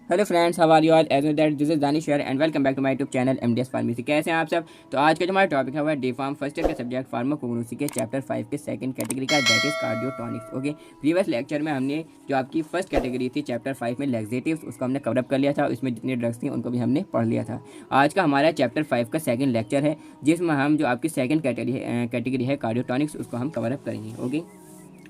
Hello friends, how are you all? As that this is Danish here and welcome back to my YouTube channel MDS pharmacy. कैसे हैं आप सब? तो आज का जो हमारा टॉपिक है वो है डी फार्म फर्स्ट ईयर का सब्जेक्ट फार्माकोग्नोसी के चैप्टर 5 के सेकंड कैटेगरी का, that is cardiotonics. Okay, previous lecture में हमने जो आपकी फर्स्ट कैटेगरी थी चैप्टर 5 में लैक्सेटिव्स, उसको हमने कवर अप कर लिया था। इसमें जितने ड्रग्स थी उनको भी हमने पढ़ लिया था। आज का हमारा चैप्टर 5 का सेकंड लेक्चर है, जिसमें हम जो आपकी सेकंड कैटेगरी है कार्डियोटॉनिक्स, उसको हम कवर अप करेंगे। ओके,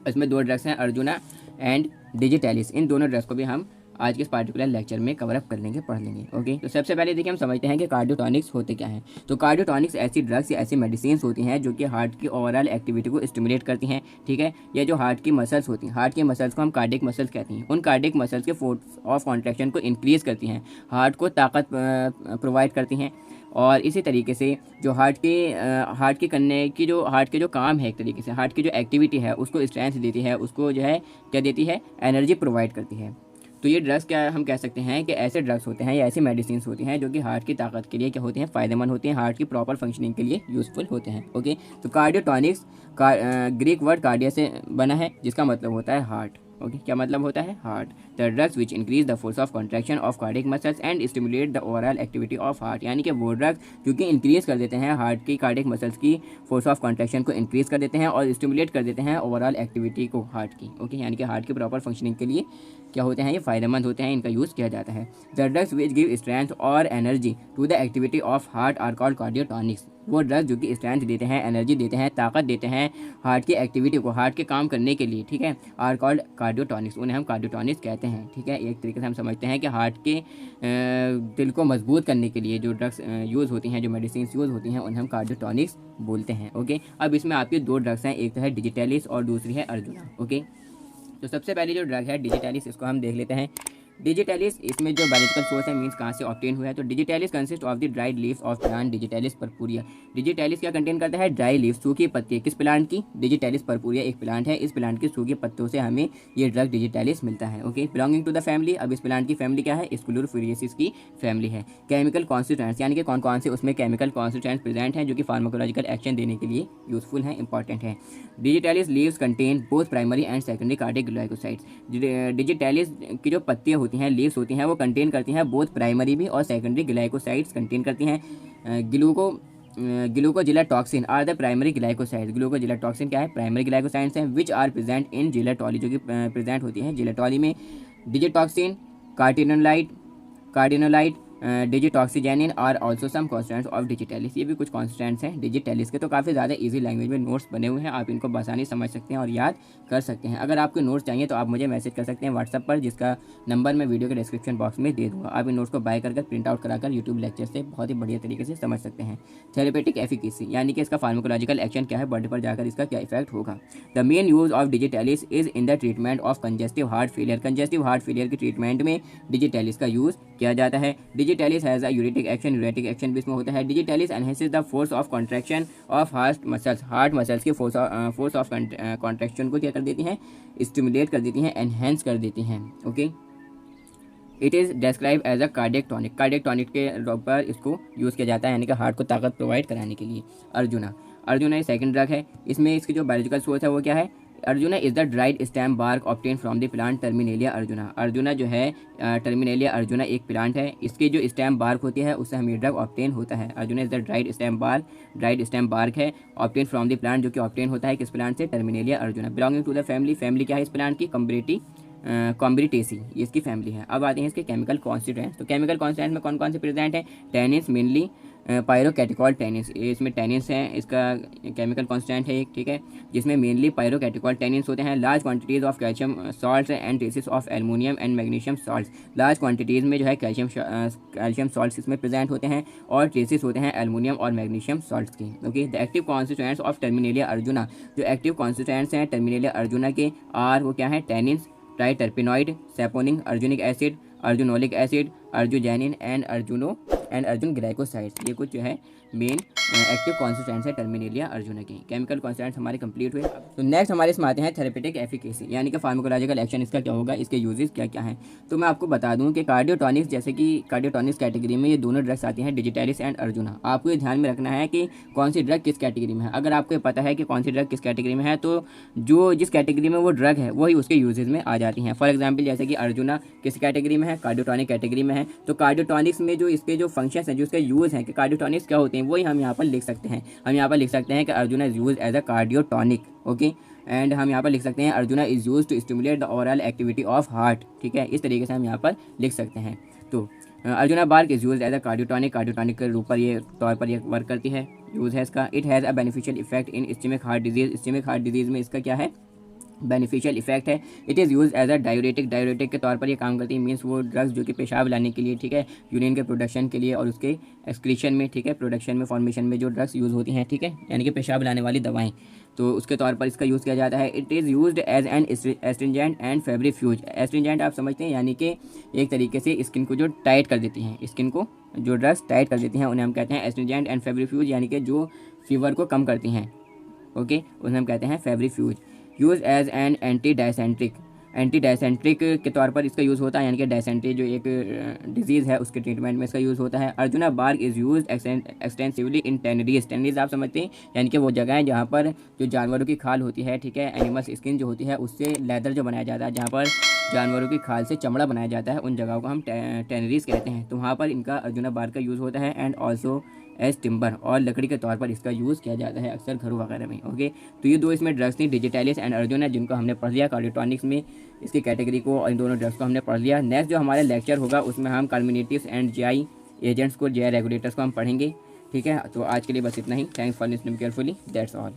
इसमें दो ड्रग्स हैं, अर्जुना एंड डिजिटैलिस। इन दोनों ड्रग्स को भी हम आज के इस पार्टिकुलर लेक्चर में कवर अप कर लेंगे, पढ़ लेंगे। ओके, तो सबसे पहले देखिए हम समझते हैं कि कार्डियोटॉनिक्स होते क्या हैं। तो कार्डियोटॉनिक्स ऐसी ड्रग्स या ऐसी मेडिसिन होती हैं जो कि हार्ट की ओवरऑल एक्टिविटी को स्टिमुलेट करती हैं। ठीक है, ये जो हार्ट की मसल्स होती हैं, हार्ट की मसल्स को हम कार्डियक मसल्स कहते हैं। उन कार्डियक मसल्स के फोर्स ऑफ कॉन्ट्रैक्शन को इंक्रीज करती हैं, हार्ट को ताकत प्रोवाइड करती हैं। और इसी तरीके से जो हार्ट के करने की जो हार्ट के जो काम है, एक तरीके से हार्ट की जो एक्टिविटी है उसको स्ट्रेंथ देती है, उसको जो है क्या देती है, एनर्जी प्रोवाइड करती है। तो ये ड्रग्स क्या हम कह सकते हैं कि ऐसे ड्रग्स होते हैं या ऐसी मेडिसिन होती हैं जो कि हार्ट की ताकत के लिए क्या होती हैं, फ़ायदेमंद होती हैं, हार्ट की प्रॉपर फंक्शनिंग के लिए यूज़फुल होते हैं। ओके, तो कार्डियोटॉनिक्स ग्रीक वर्ड कार्डिया से बना है, जिसका मतलब होता है हार्ट। ओके, क्या मतलब होता है? Heart. The drugs which increase the force of contraction of cardiac muscles and stimulate the overall activity of heart. यानी कि वो ड्रग्स जो कि इंक्रीज कर देते हैं हार्ट की कार्डिक मसल्स की फोर्स ऑफ कॉन्ट्रैक्शन को इंक्रीज कर देते हैं और स्टिमुलेट कर देते हैं ओवरऑल एक्टिविटी को हार्ट की। ओके, यानी कि हार्ट की प्रॉपर फंक्शनिंग के लिए क्या होते हैं, ये फ़ायदेमंद होते हैं, इनका यूज़ किया जाता है। The drugs which give strength और energy to the activity of heart are called cardiotonics. वो ड्रग्स जो कि स्ट्रेंथ देते हैं, एनर्जी देते हैं, ताकत देते हैं हार्ट की एक्टिविटी को, हार्ट के काम करने के लिए, ठीक है, आर कॉल्ड कार्डियोटॉनिक्स, उन्हें हम कार्डियोटॉनिक्स कहते हैं। ठीक है, एक तरीके से हम समझते हैं कि हार्ट के दिल को मजबूत करने के लिए जो ड्रग्स यूज़ होती हैं, जो मेडिसिन यूज़ होती हैं, उन्हें हम कार्डियोटॉनिक्स बोलते हैं। ओके, अब इसमें आपकी दो ड्रग्स हैं, एक तो है डिजिटैलिस और दूसरी है अर्जुना। ओके, तो सबसे पहले जो ड्रग है डिजिटैलिस, इसको हम देख लेते हैं। डिजिटैलिस, इसमें जो बायोलॉजिकल सोर्स है, मीन्स कहाँ से ऑब्टेन हुआ है, तो digitalis consist of the dried leaves of plant digitalis परपुरिया। Digitalis क्या कंटेन करता है? ड्राई लीव्स, सूखी पत्ती। किस प्लांट की? डिजिटैलिस परपुरिया एक प्लांट है, इस प्लांट के सूखे पत्तों से हमें ये ड्रग डिजिटैलिस मिलता है। Okay, belonging to the family. अब इस प्लांट की फैमिली क्या है? स्क्लेरोफोरिएसिस की फैमिली है। केमिकल कॉन्स्टिट्यूएंट्स, यानी कि कौन कौन से उसमें केमिकल कॉन्स्टिट्यूएंट्स प्रेजेंट हैं जो कि फार्माकोलॉजिकल एक्शन देने के लिए यूजफुल हैं, इंपॉर्टेंट है। Digitalis leaves contain both primary and secondary cardiac glycosides. Digitalis की जो पत्तियाँ होती हैं, लीव्स होती हैं, वो कंटेन करती हैं बोथ प्राइमरी भी और सेकेंडरी ग्लाइकोसाइड्स कंटेन करती हैं। ग्लूकोजिलेटॉक्सिन आर द प्राइमरी ग्लाइकोसाइड्स। ग्लूकोजिलेटॉक्सिन क्या है? प्राइमरी ग्लाइकोसाइड्स हैं, विच आर प्रेजेंट इन जिलेटॉली, जो कि प्रेजेंट होती हैं जिलेटॉली में। Digitoxin, cardenolide, digitoxigenin are also some constants of digitalis. ये भी कुछ कॉन्स्टेंट्स हैं डिजिटैलिस के। तो काफ़ी ज़्यादा इजी लैंग्वेज में नोट्स बने हुए हैं, आप इनको आसानी समझ सकते हैं और याद कर सकते हैं। अगर आपको नोट्स चाहिए तो आप मुझे मैसेज कर सकते हैं व्हाट्सअप पर, जिसका नंबर मैं वीडियो के डिस्क्रिप्शन बॉक्स में दे दूँगा। आप इन नोट्स को बाय कर प्रिंट आउट कराकर यूट्यूब लेक्चर से बहुत ही बढ़िया तरीके से समझ सकते हैं। थेरेपेटिक एफिकेसी, यानी कि इसका फार्माकोलॉजिकल एक्शन क्या है, बॉडी पर जाकर इसका क्या इफेक्ट होगा। The main use of digitalis is in the treatment of congestive heart failure. Congestive heart failure की ट्रीटमेंट में डिजिटैलिस का यूज़ किया जाता है। डिजिटैलिस हैज़ अ यूरेटिक एक्शन भी इसमें होता है। Digitalis enhances the force of contraction of heart muscles के फोर्स ऑफ कॉन्ट्रैक्शन को क्या कर देती हैं, स्टिमुलेट कर देती हैं, एनहेंस कर देती हैं। Okay, it is describe as a cardiac tonic. Cardiac tonic के तौर पर इसको यूज़ किया जाता है, यानी कि हार्ट को ताकत प्रोवाइड कराने के लिए। अर्जुना ये सेकंड ड्रग है। इसमें इसकी जो बायोलॉजिकल सोर्स है वो क्या है? Arjuna is the dried stem bark obtain from the plant Terminalia Arjuna. Arjuna जो है टर्मिनेलिया अर्जुना एक प्लांट है, इसकी जो स्टेम बार्क होती है उससे हमें ड्रग ऑब्टेन होता है। Arjuna is the dried stem bark है, ऑब्टेन फ्रॉम द प्लांट, जो कि ऑब्टेन होता है किस प्लांट से? Terminalia Arjuna. Belonging to the family क्या है इस प्लांट की? कॉम्ब्रिटेसी, ये इसकी फैमिली है। अब आते हैं इसके केमिकल कॉन्स्टिट्यूएंट्स। तो केमिकल कॉन्स्टिट्यूएंट्स में कौन कौन से प्रेजेंट हैं? टेनिस, मेनली पायरोकैटिकॉल टेनिस, इसमें टेनिस है, इसका केमिकल कॉन्स्टेंट है एक, ठीक है, जिसमें मेनली पायरोकैटिकॉल टेनिस होते हैं। Large quantities of calcium salts and traces of aluminium and magnesium salts. Large quantities में जो है कैल्शियम सॉल्ट्स इसमें प्रेजेंट होते हैं और ट्रेसेस होते हैं एल्युमिनियम और मैग्नीशियम सॉल्ट्स के। Okay, the active constituents of Terminalia arjuna, जो एक्टिव कॉन्स्टिट्यूएंट्स हैं टर्मिनेलिया अर्जुना के आर वो क्या है? Tannins, triterpenoid, saponin, arjunic acid, arjunolic acid, arjungenin and and arjun glycosides. ये कुछ जो है मेन एक्टिव कॉन्स्टिट्यूएंट्स है टर्मिनेलिया अर्जुना के। केमिकल कॉन्स्टिट्यूएंट्स हमारे कंप्लीट हुए। तो नेक्स्ट हमारे इसमें आते हैं थेरेपेटिक एफिकेसी, यानी कि फार्माकोलॉजिकल एक्शन इसका क्या होगा, इसके यूजेस क्या क्या हैं। तो मैं आपको बता दूं कि कार्डियोटॉनिक्स, जैसे कि कार्डियोटॉनिक्स कैटेगरी में ये दोनों ड्रग्स आती हैं, डिजिटैलिस एंड अर्जुना। आपको ये ध्यान में रखना है कि कौन सी ड्रग किस कैटेगरी में है। अगर आपको पता है कि कौन सी ड्रग किस कैटेगरी में है तो जो जिस कैटेगरी में वो ड्रग है वही उसके यूजेस में आ जाती हैं। फॉर एग्जाम्पल जैसे कि अर्जुना किस कैटेगरी में है, कार्डियोटॉनिक कैटेगरी में है। तो कार्डियोटॉनिक्स में जो इसके जो फंक्शंस हैं, जो इसके यूज़ हैं कि कार्डियोटॉनिक्स क्या होते हैं, वही हम यहाँ पर लिख सकते हैं। हम यहाँ पर लिख सकते हैं कि Arjuna is use as a cardiotonic, okay. And हम यहाँ पर लिख सकते हैं Arjuna is use to stimulate the overall activity of heart, ठीक है। इस तरीके से हम यहाँ पर लिख सकते हैं। तो Arjuna bark is use as a cardiotonic, cardiotonic के रूप पर ये तौर पर ये वर्क करती है, यूज़ है इसका। It has a beneficial effect in ischemic heart disease. Ischemic heart disease में इसका क्या है, बेनिफिशियल इफेक्ट है। It is use as a diuretic, diuretic के तौर पर ये काम करती है। मीन्स वो ड्रग्स जो कि पेशाब लाने के लिए, ठीक है, यूरिन के प्रोडक्शन के लिए और उसके एक्सक्रीशन में, ठीक है, प्रोडक्शन में, फॉर्मेशन में जो ड्रग्स यूज़ होती हैं, ठीक है, यानी कि पेशाब लाने वाली दवाएं, तो उसके तौर पर इसका यूज़ किया जाता है। It is used as an astringent and febrifuge. Astringent आप समझते हैं, यानी कि एक तरीके से स्किन को जो टाइट कर देती हैं, स्किन को जो ड्रग्स टाइट कर देती हैं उन्हें हम कहते हैं एस्ट्रिंजेंट एंड फेब्रिफ्यूज, यानी कि जो फीवर को कम करती हैं, ओके, उन्हें हम कहते हैं febrifuge. Use as an anti dysenteric, anti dysenteric के तौर पर इसका यूज़ होता है, यानी कि डायसेंट्री जो एक डिजीज़ है उसके ट्रीटमेंट में इसका यूज़ होता है। Arjuna bark is use extensively in tanneries. Tanneries आप समझते हैं, यानी कि वो जगह है जहाँ पर जो जानवरों की खाल होती है, ठीक है, एनिमल्स स्किन जो होती है उससे लेदर जो बनाया जाता है, जहाँ पर जानवरों की खाल से चमड़ा बनाया जाता है, उन जगहों को हम टेनरीज कहते हैं। तो वहाँ पर इनका अर्जुना बार्क का यूज़ होता है। एंड ऑल्सो एज टिम्बर, और लकड़ी के तौर पर इसका यूज़ किया जाता है अक्सर घरों वगैरह में, ओके। तो ये दो इसमें ड्रग्स थी, डिजिटैलिस एंड अर्जुना, जिनको हमने पढ़ लिया कार्डियोटॉनिक्स में, इसकी कैटेगरी को और इन दोनों ड्रग्स को हमने पढ़ लिया। नेक्स्ट जो हमारा लेक्चर होगा उसमें हम कार्मिनेटिव्स एंड जीआई एजेंट्स को, जीआई रेगुलेटर्स को हम पढ़ेंगे, ठीक है। तो आज के लिए बस इतना ही। Thanks for listening carefully, that's all.